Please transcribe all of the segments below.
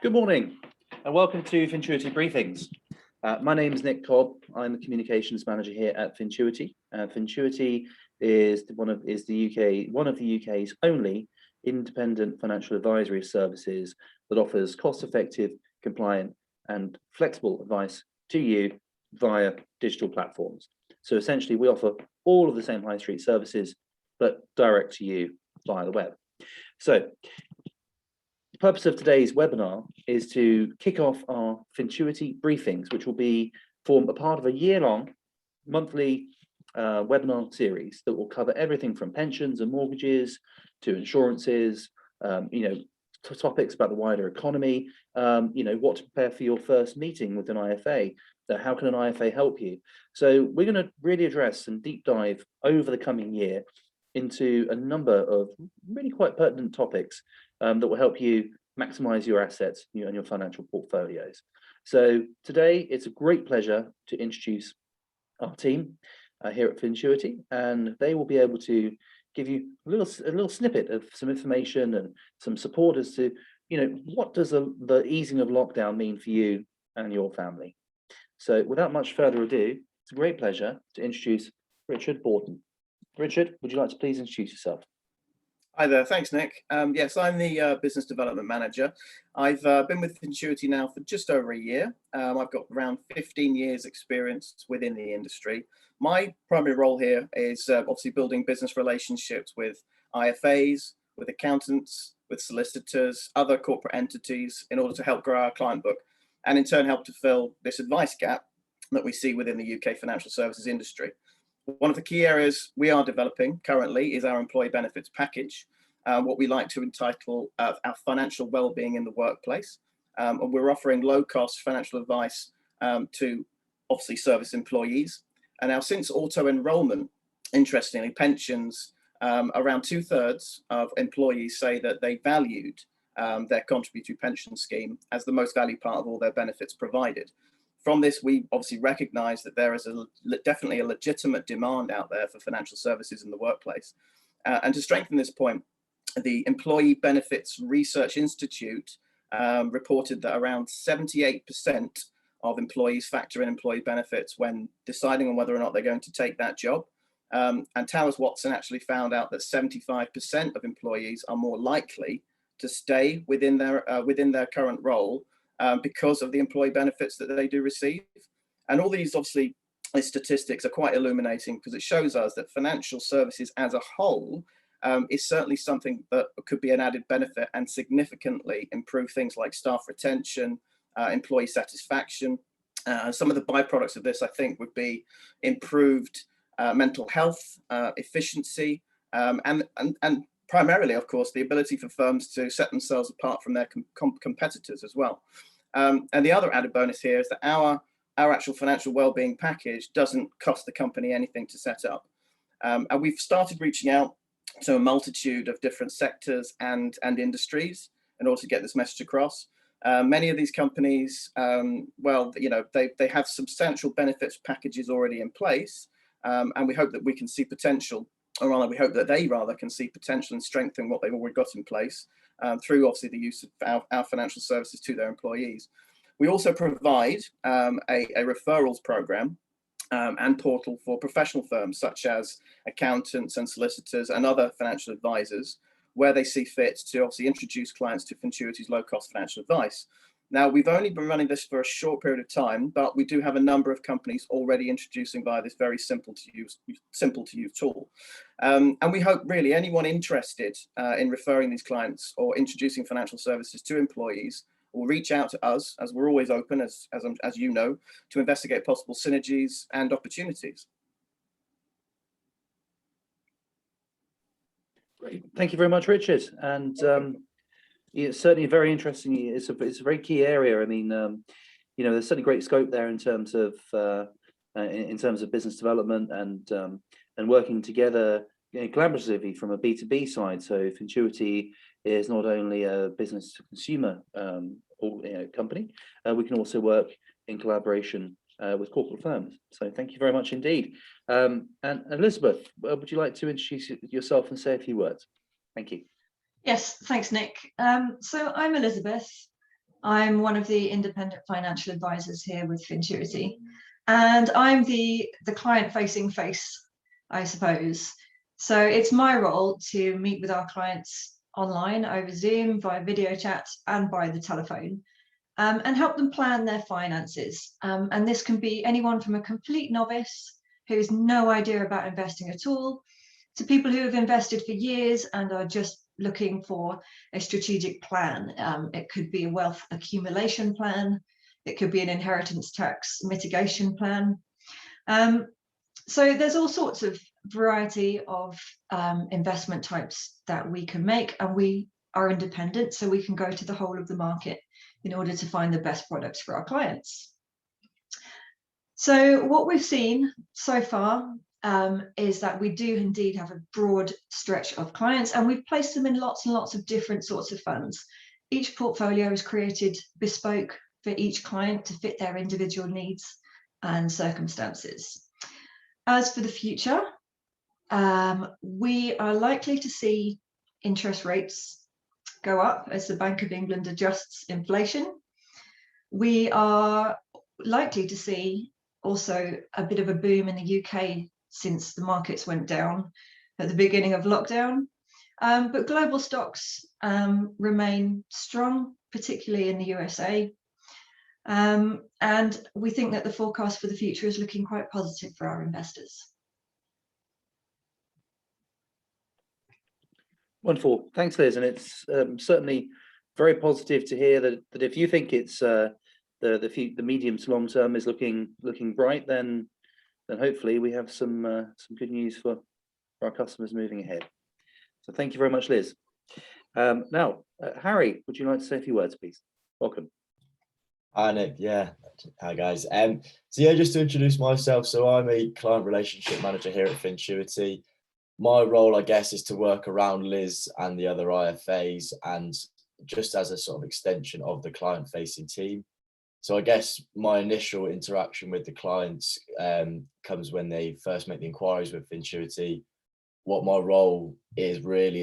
Good morning and welcome to Fintuity Briefings. My name is Nick Cobb. I'm the Communications Manager here at Fintuity. Fintuity is one of the UK's only independent financial advisory services that offers cost-effective, compliant and flexible advice to you via digital platforms. So essentially we offer all of the same high street services but direct to you via the web. So the purpose of today's webinar is to kick off our Fintuity Briefings, which will form a part of a year-long monthly webinar series that will cover everything from pensions and mortgages to insurances, topics about the wider economy, what to prepare for your first meeting with an IFA, how can an IFA help you. So we're going to really address and deep dive over the coming year into a number of really quite pertinent topics that will help you maximize your assets and your financial portfolios. So today it's a great pleasure to introduce our team here at Fintuity, and they will be able to give you a little snippet of some information and some support as to what does the easing of lockdown mean for you and your family. So without much further ado, it's a great pleasure to introduce Richard Boughton. Richard, would you like to please introduce yourself? Hi there, thanks Nick. Yes, I'm the Business Development Manager. I've been with Fintuity now for just over a year. I've got around 15 years experience within the industry. My primary role here is obviously building business relationships with IFAs, with accountants, with solicitors, other corporate entities in order to help grow our client book and in turn help to fill this advice gap that we see within the UK financial services industry. One of the key areas we are developing currently is our employee benefits package, what we like to entitle our financial well-being in the workplace. And we're offering low-cost financial advice to obviously service employees. And now since auto-enrollment, interestingly, pensions, around 2/3 of employees say that they valued their contributory pension scheme as the most valued part of all their benefits provided. From this, we obviously recognise that there is definitely a legitimate demand out there for financial services in the workplace. And to strengthen this point, the Employee Benefits Research Institute reported that around 78% of employees factor in employee benefits when deciding on whether or not they're going to take that job. And Towers Watson actually found out that 75% of employees are more likely to stay within their current role because of the employee benefits that they do receive. And all these obviously statistics are quite illuminating because it shows us that financial services as a whole is certainly something that could be an added benefit and significantly improve things like staff retention, employee satisfaction. Some of the byproducts of this, I think, would be improved mental health, efficiency, and primarily, of course, the ability for firms to set themselves apart from their competitors as well. And the other added bonus here is that our actual financial wellbeing package doesn't cost the company anything to set up. And we've started reaching out to a multitude of different sectors and industries in order to get this message across. Many of these companies, they have substantial benefits packages already in place, and we hope that we can see potential, or rather we hope that they rather can see potential and strengthen what they've already got in place through obviously the use of our financial services to their employees. We also provide a referrals program and portal for professional firms such as accountants and solicitors and other financial advisors, where they see fit to obviously introduce clients to Fintuity's low-cost financial advice. Now, we've only been running this for a short period of time, but we do have a number of companies already introducing via this very simple to use tool. And we hope really anyone interested in referring these clients or introducing financial services to employees will reach out to us, as we're always open, as you know, to investigate possible synergies and opportunities. Great, thank you very much, Richard. And it's certainly very interesting. It's a very key area. I mean, there's certainly great scope there in terms of business development and working together collaboratively from a B2B side. So Fintuity is not only a business to consumer company, we can also work in collaboration with corporate firms. So thank you very much indeed. And Elizabeth, would you like to introduce yourself and say a few words? Thank you. Yes, thanks, Nick. So I'm Elizabeth. I'm one of the independent financial advisors here with Fintuity, and I'm the client-facing face, I suppose. So it's my role to meet with our clients online over Zoom, via video chat, and by the telephone, and help them plan their finances. And this can be anyone from a complete novice who has no idea about investing at all, to people who have invested for years and are just looking for a strategic plan. It could be a wealth accumulation plan. It could be an inheritance tax mitigation plan. So there's all sorts of variety of investment types that we can make, and we are independent, so we can go to the whole of the market in order to find the best products for our clients. So what we've seen so far is that we do indeed have a broad stretch of clients, and we've placed them in lots and lots of different sorts of funds. Each portfolio is created bespoke for each client to fit their individual needs and circumstances. As for the future, we are likely to see interest rates go up as the Bank of England adjusts inflation. We are likely to see also a bit of a boom in the UK since the markets went down at the beginning of lockdown. But global stocks remain strong, particularly in the USA. And we think that the forecast for the future is looking quite positive for our investors. Wonderful, thanks, Liz. And it's certainly very positive to hear that if you think it's the medium to long term is looking bright, then hopefully we have some good news for our customers moving ahead. So thank you very much, Liz. Now, Harry, would you like to say a few words, please? Welcome. Hi, Nick. Yeah. Hi, guys. So yeah, just to introduce myself. So I'm a client relationship manager here at Fintuity. My role, I guess, is to work around Liz and the other IFAs, and just as a sort of extension of the client-facing team. So I guess my initial interaction with the clients comes when they first make the inquiries with Fintuity. What my role is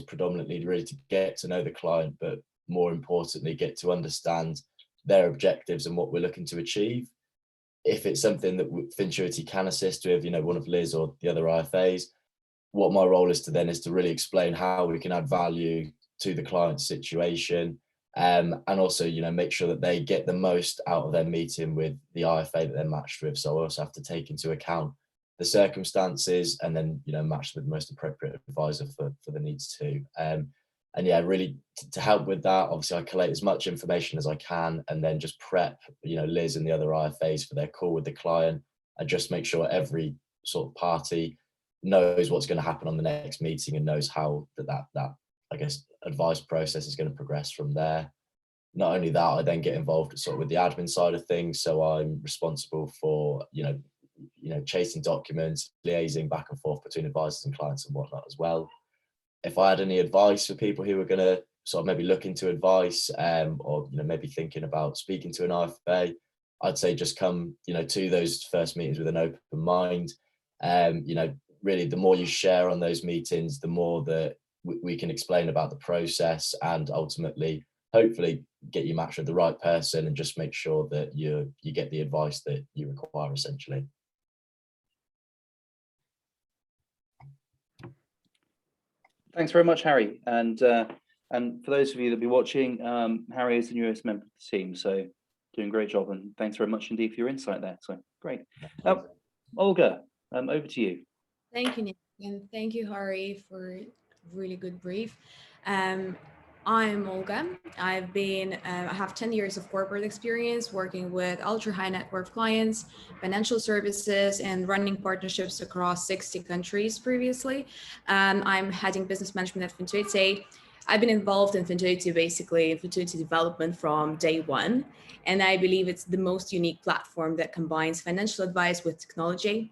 predominantly to get to know the client, but more importantly, get to understand their objectives and what we're looking to achieve. If it's something that Fintuity can assist with, one of Liz or the other IFAs, what my role is to really explain how we can add value to the client's situation, and also, make sure that they get the most out of their meeting with the IFA that they're matched with. So I also have to take into account the circumstances and then, match with the most appropriate advisor for the needs too. And yeah, really to help with that, obviously I collate as much information as I can and then just prep, Liz and the other IFAs for their call with the client, and just make sure every sort of party knows what's going to happen on the next meeting and knows how that I guess advice process is going to progress from there. Not only that, I then get involved sort of with the admin side of things. So I'm responsible for, chasing documents, liaising back and forth between advisors and clients and whatnot as well. If I had any advice for people who were going to sort of maybe look into advice, or maybe thinking about speaking to an IFA, I'd say just come to those first meetings with an open mind. Really, the more you share on those meetings, the more that we can explain about the process, and ultimately, hopefully, get you matched with the right person, and just make sure that you get the advice that you require, essentially. Thanks very much, Harry. And for those of you that'll be watching, Harry is the newest member of the team, so doing a great job. And thanks very much indeed for your insight there. So great. Olga, over to you. Thank you, Nick, and thank you, Harry, for a really good brief. I'm Olga. I have 10 years of corporate experience working with ultra high net worth clients, financial services, and running partnerships across 60 countries previously. I'm heading business management at Fintuity. I've been involved in Fintuity, basically in Fintuity development from day one. And I believe it's the most unique platform that combines financial advice with technology.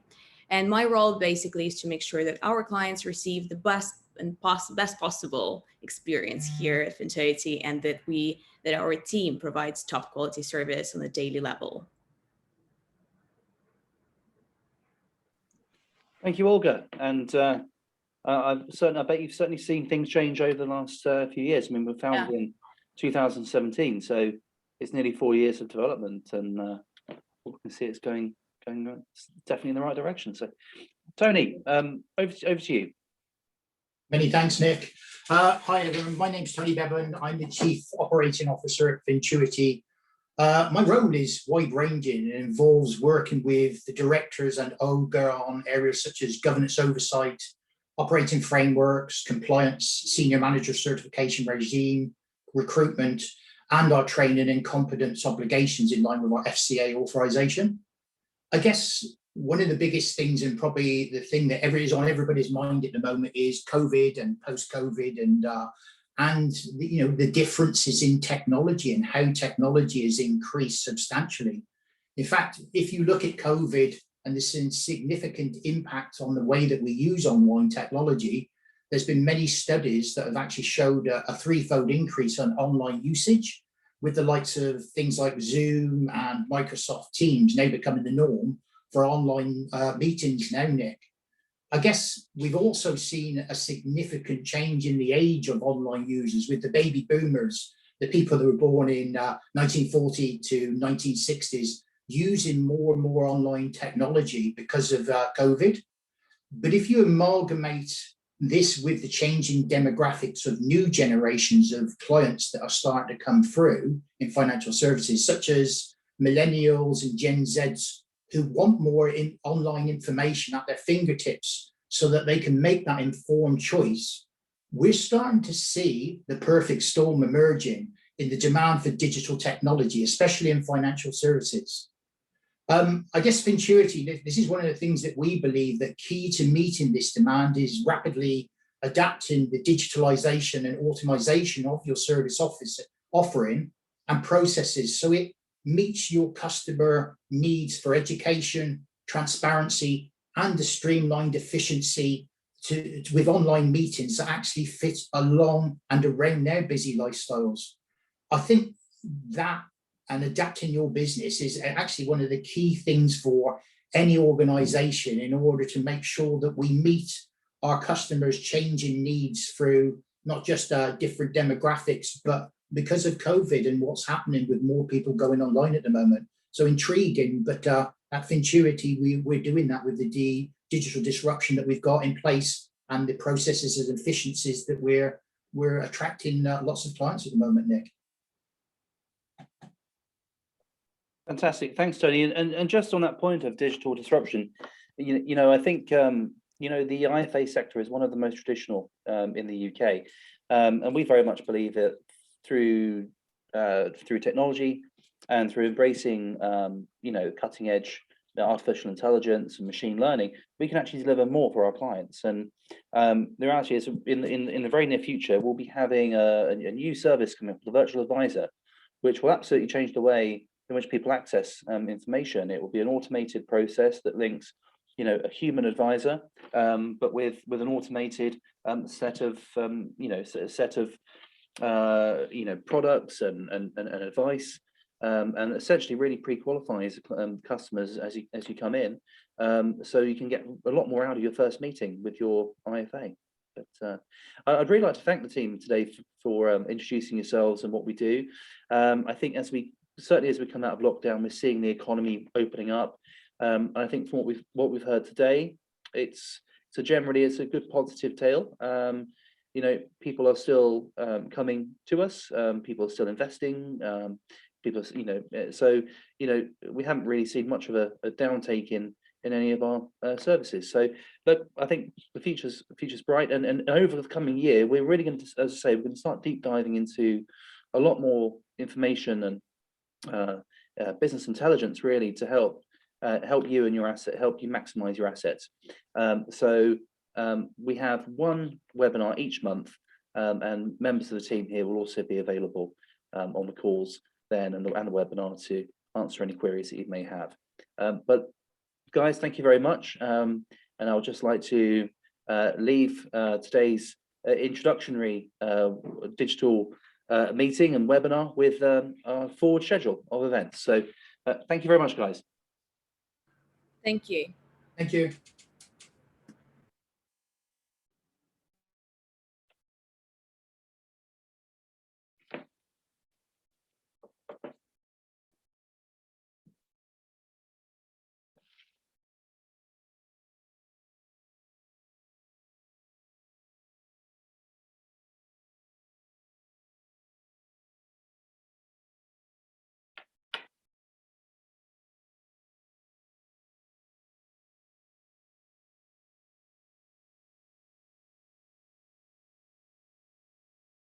And my role basically is to make sure that our clients receive the best possible experience here at Fintuity, and that our team provides top quality service on a daily level. Thank you, Olga. And I bet you've certainly seen things change over the last few years. I mean, we were founded in 2017, so it's nearly 4 years of development, and we can see it's going definitely in the right direction. So, Tony, over to you. Many thanks, Nick. Hi, everyone. My name's Tony Beaven. I'm the Chief Operating Officer at Fintuity. My role is wide-ranging and involves working with the directors and Olga on areas such as governance oversight, operating frameworks, compliance, senior manager certification regime, recruitment, and our training and competence obligations in line with our FCA authorization. I guess one of the biggest things, and probably the thing that is on everybody's mind at the moment, is COVID and post-COVID, and the differences in technology and how technology has increased substantially. In fact, if you look at COVID and the significant impact on the way that we use online technology, there's been many studies that have actually showed a threefold increase on online usage, with the likes of things like Zoom and Microsoft Teams now becoming the norm for online meetings now, Nick. I guess we've also seen a significant change in the age of online users with the baby boomers, the people that were born in 1940 to 1960s, using more and more online technology because of COVID. But if you amalgamate this with the changing demographics of new generations of clients that are starting to come through in financial services, such as millennials and Gen Zs, who want more online information at their fingertips so that they can make that informed choice, we're starting to see the perfect storm emerging in the demand for digital technology, especially in financial services. I guess Fintuity, this is one of the things that we believe that key to meeting this demand is rapidly adapting the digitalization and automation of your service offering and processes so it meets your customer needs for education, transparency, and a streamlined efficiency with online meetings that actually fit along and around their busy lifestyles. I think that and adapting your business is actually one of the key things for any organization in order to make sure that we meet our customers' changing needs through not just different demographics, but because of COVID and what's happening with more people going online at the moment. So intriguing, but at Fintuity, we're doing that with the digital disruption that we've got in place and the processes and efficiencies that we're attracting lots of clients at the moment, Nick. Fantastic, thanks, Tony. And just on that point of digital disruption, I think the IFA sector is one of the most traditional in the UK, and we very much believe that through technology and through embracing cutting edge artificial intelligence and machine learning, we can actually deliver more for our clients. And there actually is in the very near future, we'll be having a new service coming up, the virtual advisor, which will absolutely change the way in which people access information. It will be an automated process that links, a human advisor, but with an automated set of products and advice, and essentially really pre-qualifies customers as you come in, so you can get a lot more out of your first meeting with your IFA. But I'd really like to thank the team today for introducing yourselves and what we do. I think as we come out of lockdown, we're seeing the economy opening up. And I think from what we've heard today, it's a good positive tale. People are still coming to us. People are still investing. We haven't really seen much of a downtake in any of our services. So, look, I think the future's bright, and over the coming year, we're really going to, as I say, we're going to start deep diving into a lot more information and business intelligence, really, to help you and your asset, help you maximize your assets. We have one webinar each month, and members of the team here will also be available on the calls then and the webinar to answer any queries that you may have. But guys, thank you very much. And I would just like to leave today's introductory digital meeting and webinar with our forward schedule of events. So thank you very much, guys. Thank you. Thank you.